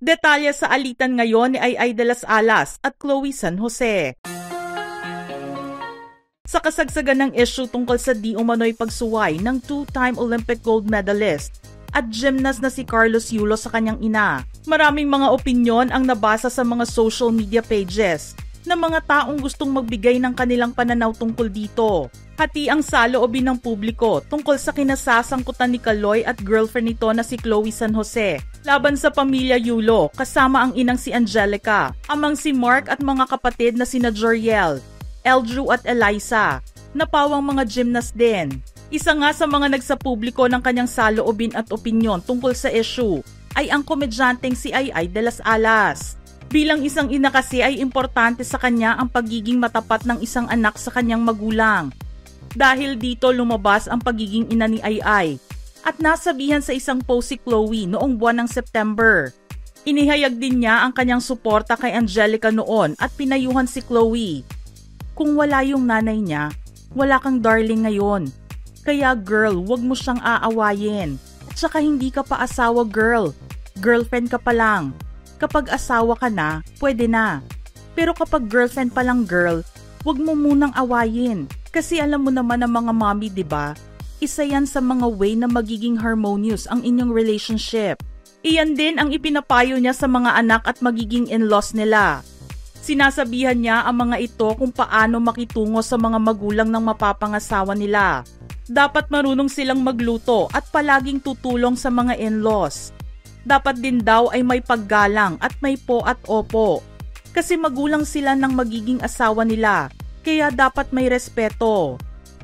Detalye sa alitan ngayon ni Ai de las Alas at Chloe San Jose. Sa kasagsagan ng issue tungkol sa di umano'y pagsuway ng two-time Olympic gold medalist at gymnast na si Carlos Yulo sa kanyang ina, maraming mga opinyon ang nabasa sa mga social media pages ng mga taong gustong magbigay ng kanilang pananaw tungkol dito. Hati ang saloobin ng publiko tungkol sa kinasasangkutan ni Kaloy at girlfriend nito na si Chloe San Jose laban sa pamilya Yulo kasama ang inang si Angelica, amang si Mark at mga kapatid na sina Joriel, Eldrew at Eliza, na pawang mga gymnast din. Isa nga sa mga nagsapubliko ng kanyang saloobin at opinyon tungkol sa issue ay ang komedyanteng si Ai de las Alas. Bilang isang ina kasi ay importante sa kanya ang pagiging matapat ng isang anak sa kanyang magulang. Dahil dito lumabas ang pagiging ina ni Ai at nasabihan sa isang post si Chloe noong buwan ng September. Inihayag din niya ang kanyang suporta kay Angelica noon at pinayuhan si Chloe. Kung wala yung nanay niya, wala kang darling ngayon. Kaya girl, wag mo siyang aawayin. At saka hindi ka pa asawa girl. Girlfriend ka pa lang. Kapag asawa ka na, pwede na. Pero kapag girlfriend pa lang girl, wag mo munang awayin. Kasi alam mo naman ang mga mommy, diba? Isa yan sa mga way na magiging harmonious ang inyong relationship. Iyan din ang ipinapayo niya sa mga anak at magiging in-laws nila. Sinasabihan niya ang mga ito kung paano makitungo sa mga magulang ng mapapangasawa nila. Dapat marunong silang magluto at palaging tutulong sa mga in-laws. Dapat din daw ay may paggalang at may po at opo. Kasi magulang sila ng magiging asawa nila, kaya dapat may respeto.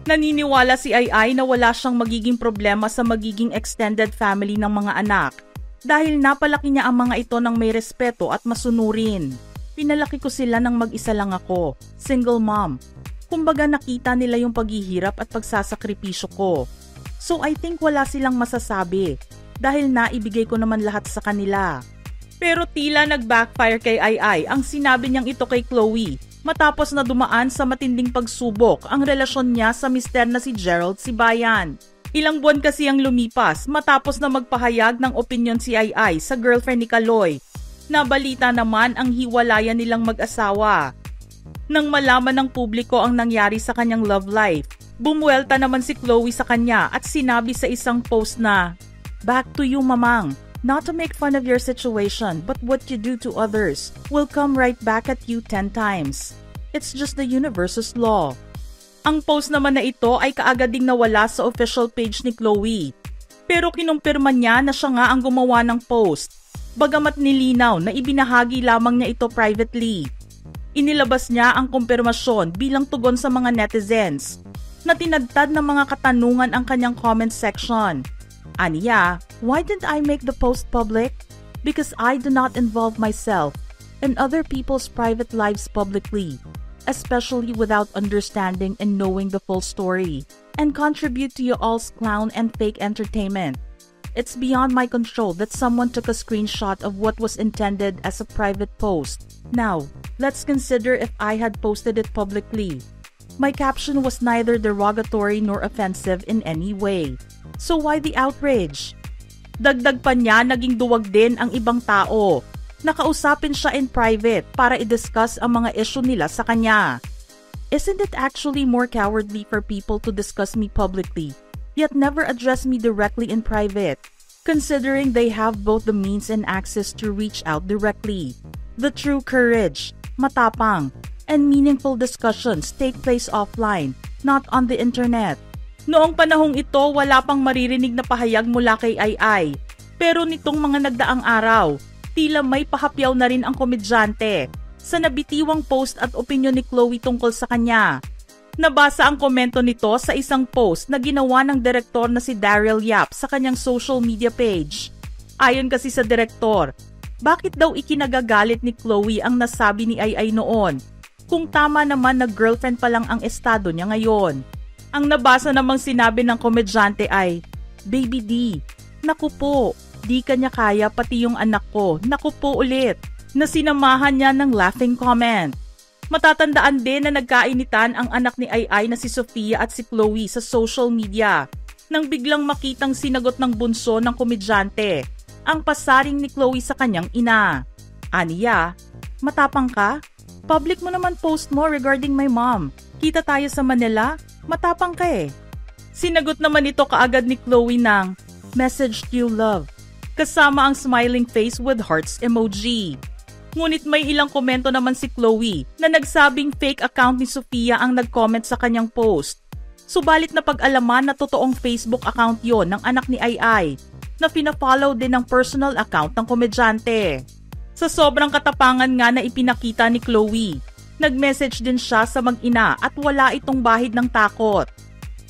Naniniwala si Ai na wala siyang magiging problema sa magiging extended family ng mga anak dahil napalaki niya ang mga ito ng may respeto at masunurin. Pinalaki ko sila nang mag-isa lang ako, single mom. Kumbaga nakita nila yung paghihirap at pagsasakripisyo ko. So I think wala silang masasabi dahil naibigay ko naman lahat sa kanila. Pero tila nag-backfire kay Ai ang sinabi niyang ito kay Chloe matapos na dumaan sa matinding pagsubok ang relasyon niya sa mister na si Gerald Sibayan. Ilang buwan kasi ang lumipas matapos na magpahayag ng opinyon si Ai sa girlfriend ni Kaloy. Nabalita naman ang hiwalayan nilang mag-asawa. Nang malaman ng publiko ang nangyari sa kanyang love life, bumuelta naman si Chloe sa kanya at sinabi sa isang post na, "Back to you, mamang. Not to make fun of your situation, but what you do to others will come right back at you 10 times. It's just the universe's law." Ang post naman na ito ay kaagad ding nawala sa official page ni Chloe. Pero kinumpirma niya na siya nga ang gumawa ng post. Bagamat nilinaw na ibinahagi lamang niya ito privately. Inilabas niya ang kumpirmasyon bilang tugon sa mga netizens na tinadtad ng mga katanungan ang kanyang comment section. Aniya, why didn't I make the post public? Because I do not involve myself in other people's private lives publicly, especially without understanding and knowing the full story, and contribute to you all's clown and fake entertainment. It's beyond my control that someone took a screenshot of what was intended as a private post. Now, let's consider if I had posted it publicly. My caption was neither derogatory nor offensive in any way. So why the outrage? Dagdag pa niya, naging duwag din ang ibang tao. Nakausapin siya in private para i-discuss ang mga issue nila sa kanya. Isn't it actually more cowardly for people to discuss me publicly, yet never address me directly in private, considering they have both the means and access to reach out directly? The true courage, matapang, and meaningful discussions take place offline, not on the internet. Noong panahong ito, wala pang maririnig na pahayag mula kay Ai. Pero nitong mga nagdaang araw, tila may pahapyaw na rin ang komedyante sa nabitiwang post at opinyon ni Chloe tungkol sa kanya. Nabasa ang komento nito sa isang post na ginawa ng direktor na si Daryl Yap sa kanyang social media page. Ayon kasi sa direktor, bakit daw ikinagagalit ni Chloe ang nasabi ni Ai noon? Kung tama naman na girlfriend pa lang ang estado niya ngayon. Ang nabasa namang sinabi ng komedyante ay, "Baby D, naku po, di kanya kaya pati yung anak ko, naku po ulit," na sinamahan niya ng laughing comment. Matatandaan din na nagkainitan ang anak ni Ai na si Sofia at si Chloe sa social media nang biglang makitang sinagot ng bunso ng komedyante. ang pasaring ni Chloe sa kanyang ina. Aniya, matapang ka? Public mo naman post mo regarding my mom. Kita tayo sa Manila, matapang ka eh. Sinagot naman ito kaagad ni Chloe ng message you love, kasama ang smiling face with hearts emoji. Ngunit may ilang komento naman si Chloe na nagsabing fake account ni Sofia ang nag-comment sa kanyang post. Subalit na pag-alaman na totoong Facebook account yon ng anak ni Ai na pina-follow din ng personal account ng komedyante. Sa sobrang katapangan nga na ipinakita ni Chloe, nag-message din siya sa mag-ina at wala itong bahid ng takot.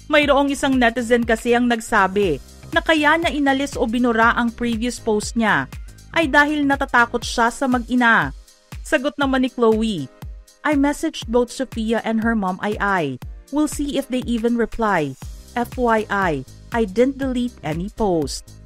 Mayroong isang netizen kasi ang nagsabi na kaya niya inalis o binura ang previous post niya ay dahil natatakot siya sa mag-ina. Sagot naman ni Chloe, I messaged both Sofia and her mom Ai. We'll see if they even reply. FYI, I didn't delete any post.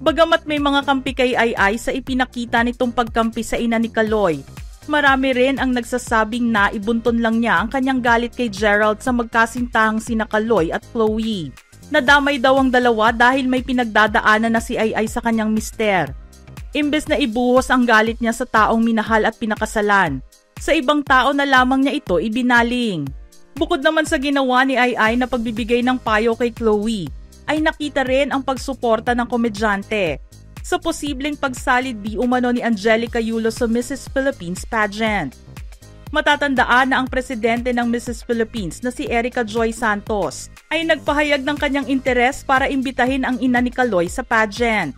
Bagamat may mga kampi kay Ai sa ipinakita nitong pagkampi sa ina ni Kaloy, marami rin ang nagsasabing na ibunton lang niya ang kanyang galit kay Gerald sa magkasintahang sina Kaloy at Chloe. Nadamay daw ang dalawa dahil may pinagdadaanan na si Ai sa kanyang mister. Imbes na ibuhos ang galit niya sa taong minahal at pinakasalan, sa ibang tao na lamang niya ito ibinaling. Bukod naman sa ginawa ni Ai na pagbibigay ng payo kay Chloe, ay nakita rin ang pagsuporta ng komedyante sa posibleng pagsalid di umano ni Angelica Yulo sa Mrs. Philippines pageant. Matatandaan na ang presidente ng Mrs. Philippines na si Erica Joy Santos ay nagpahayag ng kanyang interes para imbitahin ang ina ni Kaloy sa pageant.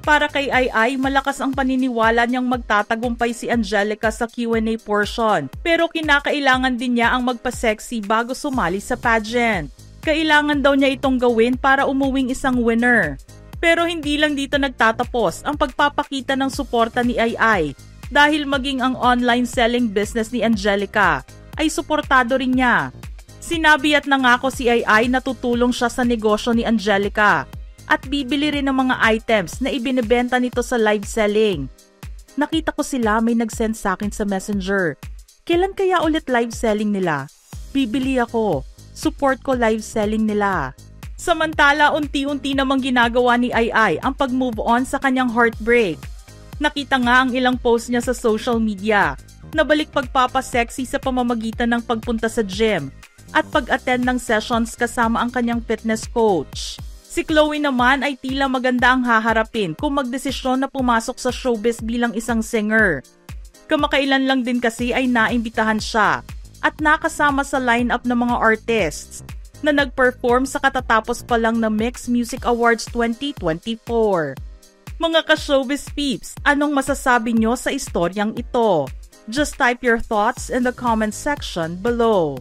Para kay Ai, malakas ang paniniwala niyang magtatagumpay si Angelica sa Q&A portion, pero kinakailangan din niya ang magpa-sexy bago sumali sa pageant. Kailangan daw niya itong gawin para umuwing isang winner. Pero hindi lang dito nagtatapos ang pagpapakita ng suporta ni Ai, dahil maging ang online selling business ni Angelica ay suportado rin niya. Sinabi at nangako si Ai na tutulong siya sa negosyo ni Angelica at bibili rin ng mga items na ibinebenta nito sa live selling. Nakita ko sila may nag-send sa akin sa Messenger. Kailan kaya ulit live selling nila? Bibili ako. Support ko live selling nila. Samantala, unti-unti namang ginagawa ni Ai ang pag-move on sa kanyang heartbreak. Nakita nga ang ilang post niya sa social media. Nabalik pagpapasexy sa pamamagitan ng pagpunta sa gym at pag-attend ng sessions kasama ang kanyang fitness coach. Si Chloe naman ay tila maganda ang haharapin kung magdesisyon na pumasok sa showbiz bilang isang singer. Kamakailan lang din kasi ay naimbitahan siya at nakasama sa lineup ng mga artists na nag-perform sa katatapos pa lang na Mix Music Awards 2024. Mga ka-showbiz peeps, anong masasabi nyo sa istoryang ito? Just type your thoughts in the comment section below.